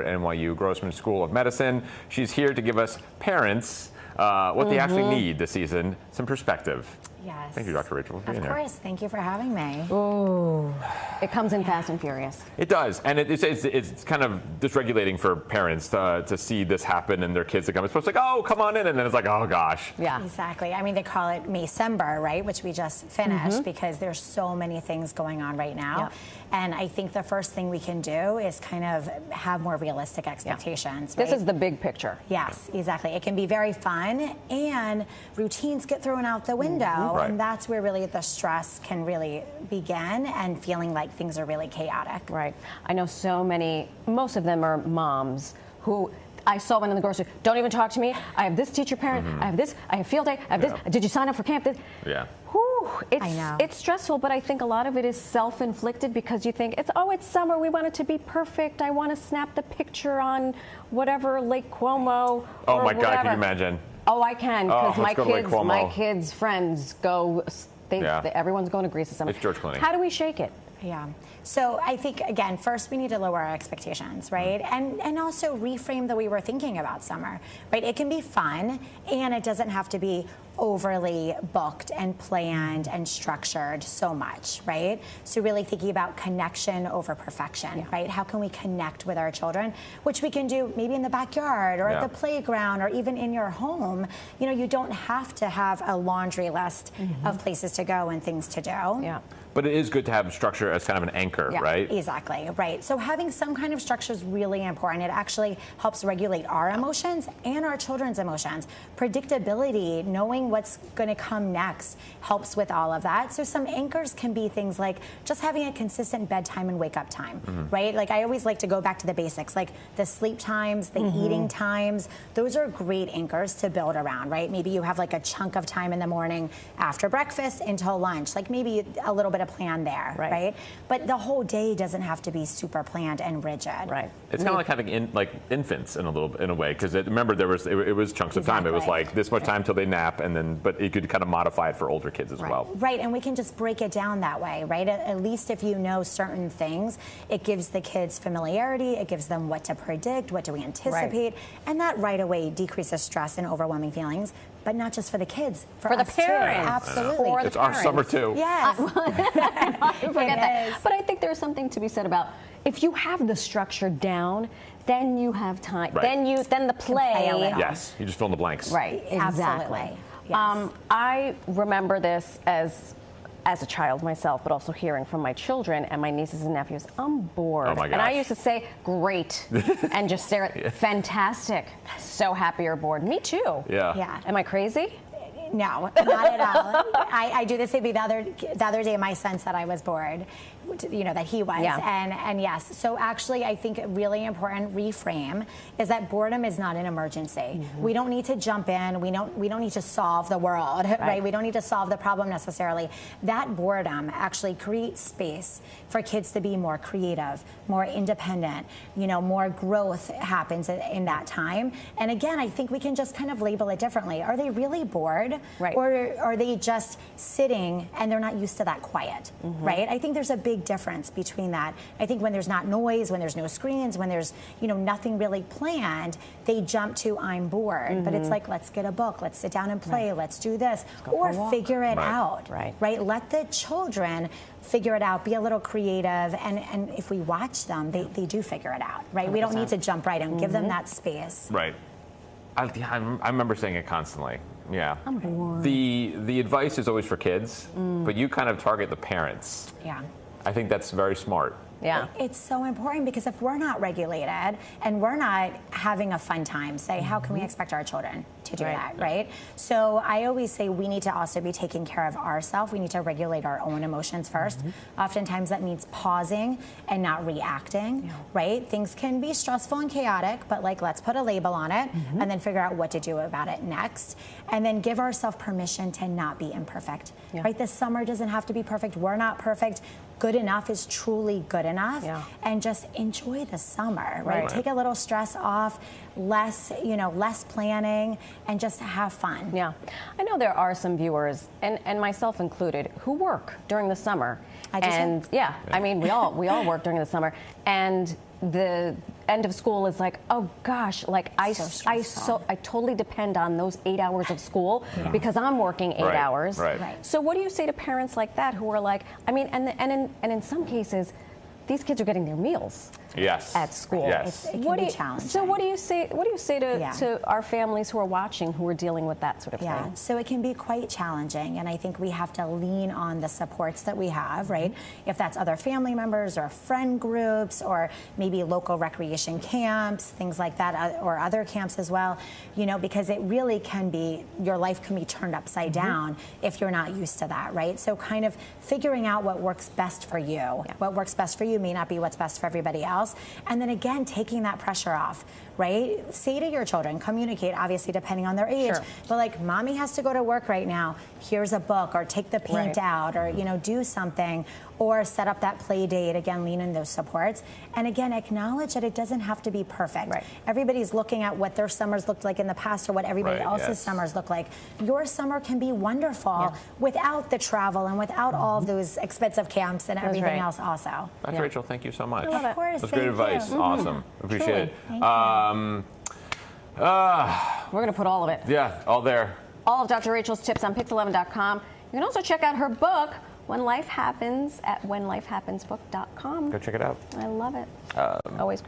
at NYU Grossman School of Medicine. She's here to give us parents what they actually need this season, some perspective. Yes. Thank you, Dr. Rachel, for being here. Of course. Thank you for having me. Ooh. It comes in fast and furious. It does, and it's kind of dysregulating for parents to see this happen and their kids to come. It's supposed to like, oh, come on in, and then it's like, oh gosh. Yeah. Exactly. I mean, they call it May-cember, right, which we just finished because there's so many things going on right now. Yep. And I think the first thing we can do is kind of have more realistic expectations. Right? This is the big picture. Yes, exactly. It can be very fun, and routines get thrown out the window, and that's where really the stress can really begin, and feeling like things are really chaotic. Right. I know so many, most of them are moms who, I saw one in the grocery, don't even talk to me. I have this teacher parent, I have this, I have field day, I have this. Did you sign up for camp? This. Yeah. Whew, I know. It's stressful, but I think a lot of it is self-inflicted because you think, it's summer, we want it to be perfect. I want to snap the picture on whatever, Lake Como. Oh my whatever. God, can you imagine? Oh, I can, because my kids, kids' friends go, everyone's going to Greece this summer. It's George Clooney. How do we shake it? Yeah. So I think, again, first we need to lower our expectations, right? And also reframe the way we're thinking about summer, right? It can be fun, and it doesn't have to be overly booked and planned and structured so much, right? So really thinking about connection over perfection, right? How can we connect with our children, which we can do maybe in the backyard or at the playground or even in your home. You know, you don't have to have a laundry list of places to go and things to do. Yeah. But it is good to have structure as kind of an anchor, right? Exactly, right. So having some kind of structure is really important. It actually helps regulate our emotions and our children's emotions. Predictability, knowing what's going to come next, helps with all of that. So some anchors can be things like just having a consistent bedtime and wake up time, right? Like I always like to go back to the basics, like the sleep times, the eating times. Those are great anchors to build around, right? Maybe you have like a chunk of time in the morning after breakfast until lunch, like maybe a little bit of plan there, right? But the whole day doesn't have to be super planned and rigid. Right. It's kind of like having infants in a way, because remember it was chunks of time. It was like this much time till they nap, and then but you could kind of modify it for older kids as well. Right, and we can just break it down that way, right? At least if you know certain things, it gives the kids familiarity. It gives them what to predict, what do we anticipate, and that right away decreases stress and overwhelming feelings. But not just for the kids, for the us parents. too. Absolutely. It's our summer too. Yes. I forget that. But I think there's something to be said about if you have the structure down, then you have time. Right. Then the play. Yes, you just fill in the blanks. Right. Exactly. Absolutely. Yes. I remember this as a child myself, but also hearing from my children and my nieces and nephews, I'm bored. Oh my gosh. And I used to say, great, and just stare at, fantastic, so happy you're bored. Me too. Yeah. Am I crazy? No, not at all. I do the same thing. The other day, my son said I was bored, you know, that he was. And yes, so actually I think a really important reframe is that boredom is not an emergency. We don't need to jump in. We don't need to solve the world, right? We don't need to solve the problem necessarily. That boredom actually creates space for kids to be more creative, more independent, you know, more growth happens in that time. And again, I think we can just kind of label it differently. Are they really bored? Right. Or are they just sitting and they're not used to that quiet, right? I think there's a big difference between that. I think when there's not noise, when there's no screens, when there's, you know, nothing really planned, they jump to I'm bored. But it's like, let's get a book, let's sit down and play, let's do this, or figure it out, right? Let the children figure it out, be a little creative, and if we watch them, they do figure it out, right? 100%. We don't need to jump right in, give them that space. Right. I remember saying it constantly. Yeah. I'm bored. The advice is always for kids, but you kind of target the parents. Yeah. I think that's very smart. Yeah. It's so important because if we're not regulated and we're not having a fun time, say, how can we expect our children to do that, right? So I always say we need to also be taking care of ourselves. We need to regulate our own emotions first. Oftentimes that means pausing and not reacting, right? Things can be stressful and chaotic, but like, let's put a label on it and then figure out what to do about it next. And then give ourselves permission to not be imperfect, right? This summer doesn't have to be perfect. We're not perfect. Good enough is truly good enough, and just enjoy the summer, right? Take a little stress off, less planning, and just have fun. Yeah, I know there are some viewers, and myself included, who work during the summer. I do too. I mean, we all work during the summer, and the end of school is like, oh gosh, like I totally depend on those 8 hours of school because I'm working 8 hours. Right. So what do you say to parents like that who are like, I mean, and in some cases, these kids are getting their meals at school. Yes. It can be challenging. So what do you say to our families who are watching who are dealing with that sort of thing? So it can be quite challenging, and I think we have to lean on the supports that we have, right? If that's other family members or friend groups or maybe local recreation camps, things like that, or other camps as well, you know, because it really can be, your life can be turned upside down if you're not used to that, right? So kind of figuring out what works best for you. What works best for you may not be what's best for everybody else. And then again, taking that pressure off, right? Say to your children, communicate, obviously depending on their age, but like, mommy has to go to work right now. Here's a book, or take the paint out, or, you know, do something, or set up that play date. Again, lean in those supports. And again, acknowledge that it doesn't have to be perfect. Everybody's looking at what their summers looked like in the past or what everybody else's summers look like. Your summer can be wonderful without the travel and without all of those expensive camps and everything else also. Dr. Rachel, thank you so much. Of course. That's great advice. Awesome. Appreciate it. Thank you. We're going to put all of it. Yeah, all there. All of Dr. Rachel's tips on PIX11.com. You can also check out her book, When Life Happens, at whenlifehappensbook.com. Go check it out. I love it. Always great.